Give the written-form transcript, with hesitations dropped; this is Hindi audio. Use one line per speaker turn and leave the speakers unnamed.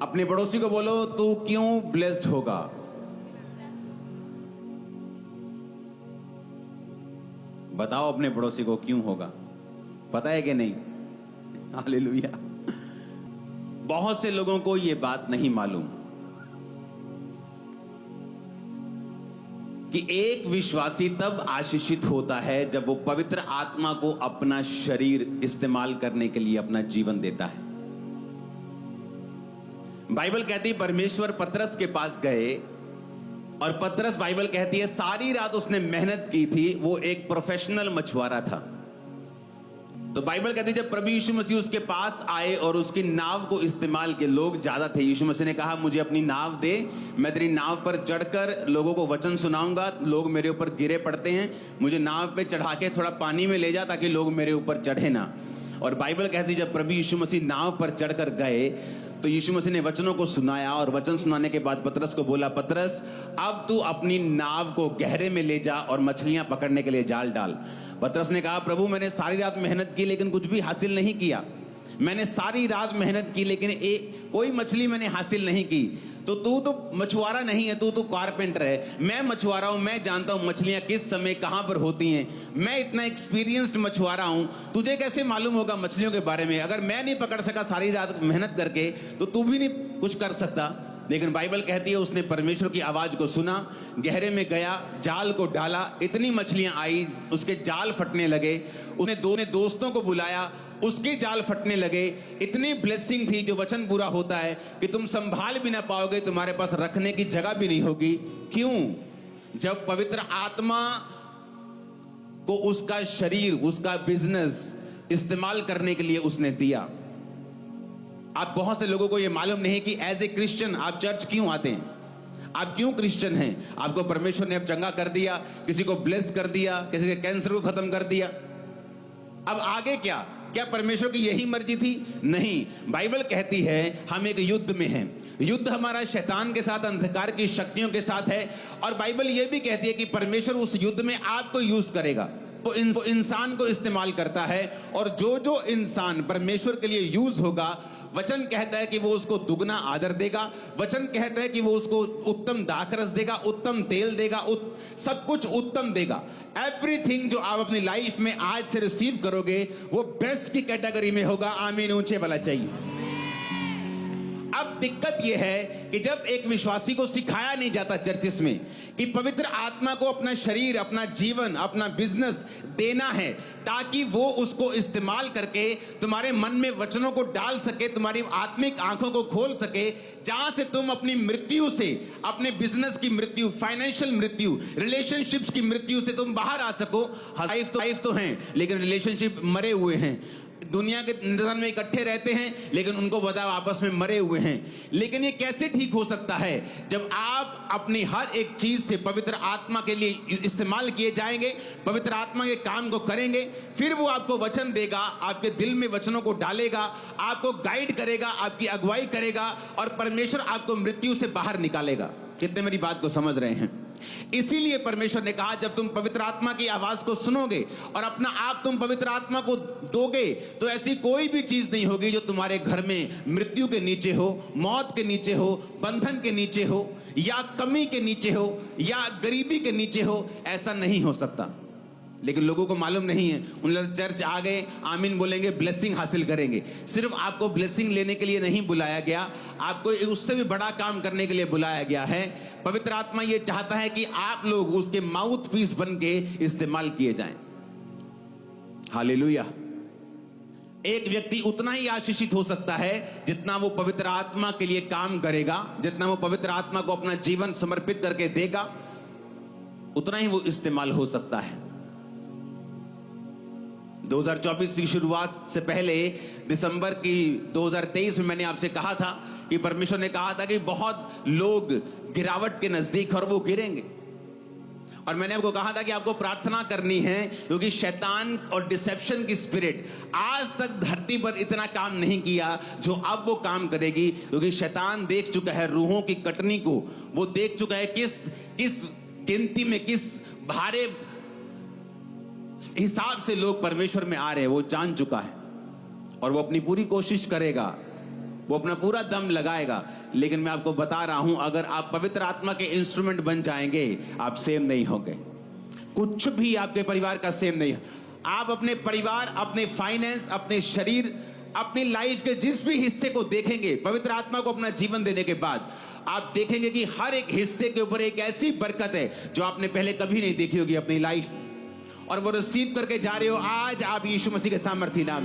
अपने पड़ोसी को बोलो, तू क्यों ब्लेस्ड होगा? बताओ अपने पड़ोसी को क्यों होगा, पता है कि नहीं? हालेलुया। बहुत से लोगों को यह बात नहीं मालूम कि एक विश्वासी तब आशीषित होता है जब वो पवित्र आत्मा को अपना शरीर इस्तेमाल करने के लिए अपना जीवन देता है। बाइबल कहती है परमेश्वर पतरस के पास गए, और पतरस, बाइबल कहती है, सारी रात उसने मेहनत की थी। वो एक प्रोफेशनल मछुआरा था। तो बाइबल कहती है जब प्रभु यीशु मसीह उसके पास आए और उसकी नाव को इस्तेमाल के लोग ज्यादा थे, यीशु मसीह ने कहा मुझे अपनी नाव दे, मैं तेरी नाव पर चढ़कर लोगों को वचन सुनाऊंगा। लोग मेरे ऊपर गिरे पड़ते हैं, मुझे नाव पे चढ़ा के थोड़ा पानी में ले जा ताकि लोग मेरे ऊपर चढ़े ना। और बाइबल कहती है जब प्रभु यीशु मसीह नाव पर चढ़कर गए तो यीशु मसीह ने वचनों को सुनाया, और वचन सुनाने के बाद पतरस को बोला, पतरस अब तू अपनी नाव को गहरे में ले जा और मछलियां पकड़ने के लिए जाल डाल। पतरस ने कहा, प्रभु मैंने सारी रात मेहनत की लेकिन कुछ भी हासिल नहीं किया। मैंने सारी रात मेहनत की लेकिन कोई मछली मैंने हासिल नहीं की। तो तू तो मछुआरा नहीं है, तू तो कारपेंटर है। मैं मछुआरा हूं, मैं जानता हूं मछलियां किस समय कहां पर होती हैं। मैं इतना एक्सपीरियंस्ड मछुआरा हूं, तुझे कैसे मालूम होगा मछलियों के बारे में? अगर मैं नहीं पकड़ सका सारी रात मेहनत करके तो तू भी नहीं कुछ कर सकता। लेकिन बाइबल कहती है उसने परमेश्वर की आवाज को सुना, गहरे में गया, जाल को डाला, इतनी मछलियां आई, उसके जाल फटने लगे। उसने दोस्तों को बुलाया, उसके जाल फटने लगे। इतनी ब्लेसिंग थी, जो वचन पूरा होता है कि तुम संभाल भी ना पाओगे, तुम्हारे पास रखने की जगह भी नहीं होगी। क्यों? जब पवित्र आत्मा को उसका शरीर, उसका बिजनेस इस्तेमाल करने के लिए उसने दिया। आप बहुत से लोगों को यह मालूम नहीं कि एज ए क्रिश्चियन आप चर्च क्यों आते हैं, आप क्यों क्रिश्चियन हैं। आपको परमेश्वर ने अब चंगा कर दिया, किसी को ब्लेस कर दिया, किसी के कैंसर को खत्म कर दिया। अब आगे क्या? क्या परमेश्वर की यही मर्जी थी? नहीं। बाइबल कहती है हम एक युद्ध में हैं। युद्ध हमारा शैतान के साथ, अंधकार की शक्तियों के साथ है। और बाइबल यह भी कहती है कि परमेश्वर उस युद्ध में आपको यूज करेगा। वो इंसान को इस्तेमाल करता है, और जो इंसान परमेश्वर के लिए यूज होगा, वचन कहता है कि वो उसको दुगना आदर देगा। वचन कहता है कि वो उसको उत्तम दाखरस देगा, उत्तम तेल देगा, सब कुछ उत्तम देगा। एवरीथिंग जो आप अपनी लाइफ में आज से रिसीव करोगे वो बेस्ट की कैटेगरी में होगा। आमीन, ऊंचे वाला चाहिए। अब दिक्कत यह है कि जब एक विश्वासी को सिखाया नहीं जाता चर्चिस में कि पवित्र आत्मा को अपना शरीर, अपना जीवन, अपना बिजनेस देना है ताकि वो उसको इस्तेमाल करके तुम्हारे मन में वचनों को डाल सके, तुम्हारी आत्मिक आंखों को खोल सके, जहां से तुम अपनी मृत्यु से, अपने बिजनेस की मृत्यु, फाइनेंशियल मृत्यु, रिलेशनशिप्स की मृत्यु से तुम बाहर आ सको। लाइफ तो हैं लेकिन रिलेशनशिप मरे हुए हैं। दुनिया के नजर में इकट्ठे रहते हैं लेकिन उनको बताओ आपस में मरे हुए हैं। लेकिन ये कैसे ठीक हो सकता है? जब आप अपनी हर एक चीज से पवित्र आत्मा के लिए इस्तेमाल किए जाएंगे, पवित्र आत्मा के काम को करेंगे, फिर वो आपको वचन देगा, आपके दिल में वचनों को डालेगा, आपको गाइड करेगा, आपकी अगुवाई करेगा, और परमेश्वर आपको मृत्यु से बाहर निकालेगा। कितने मेरी बात को समझ रहे हैं? इसीलिए परमेश्वर ने कहा जब तुम पवित्र आत्मा की आवाज को सुनोगे और अपना आप तुम पवित्र आत्मा को दोगे तो ऐसी कोई भी चीज नहीं होगी जो तुम्हारे घर में मृत्यु के नीचे हो, मौत के नीचे हो, बंधन के नीचे हो, या कमी के नीचे हो, या गरीबी के नीचे हो। ऐसा नहीं हो सकता। लेकिन लोगों को मालूम नहीं है। उन लोग चर्च आ गए, आमीन बोलेंगे, ब्लेसिंग हासिल करेंगे। सिर्फ आपको ब्लेसिंग लेने के लिए नहीं बुलाया गया, आपको उससे भी बड़ा काम करने के लिए बुलाया गया है। पवित्र आत्मा ये चाहता है कि आप लोग उसके माउथ पीस बन के इस्तेमाल किए जाएं। हालेलुया। एक व्यक्ति उतना ही आशीषित हो सकता है जितना वो पवित्र आत्मा के लिए काम करेगा, जितना वो पवित्र आत्मा को अपना जीवन समर्पित करके देगा, उतना ही वो इस्तेमाल हो सकता है। 2024 की शुरुआत से पहले दिसंबर की 2023 में मैंने आपसे कहा था कि परमेश्वर ने कहा था कि बहुत लोग गिरावट के नजदीक और वो गिरेंगे। और मैंने आपको कहा था कि आपको प्रार्थना करनी है क्योंकि शैतान और डिसेप्शन की स्पिरिट आज तक धरती पर इतना काम नहीं किया जो अब वो काम करेगी। क्योंकि शैतान देख चुका है रूहों की कटनी को, वो देख चुका है किस गिनती में, किस भारे हिसाब से लोग परमेश्वर में आ रहे हैं, वो जान चुका है। और वो अपनी पूरी कोशिश करेगा वो अपना पूरा दम लगाएगा। लेकिन मैं आपको बता रहा हूं, अगर आप पवित्र आत्मा के इंस्ट्रूमेंट बन जाएंगे, आप सेम नहीं होंगे। कुछ भी आपके परिवार का सेम नहीं। आप अपने परिवार, अपने फाइनेंस, अपने शरीर, अपनी लाइफ के जिस भी हिस्से को देखेंगे पवित्र आत्मा को अपना जीवन देने के बाद, आप देखेंगे कि हर एक हिस्से के ऊपर एक ऐसी बरकत है जो आपने पहले कभी नहीं देखी होगी अपनी लाइफ, और वो रिसीव करके जा रहे हो आज आप यीशु मसीह के सामर्थी नाम।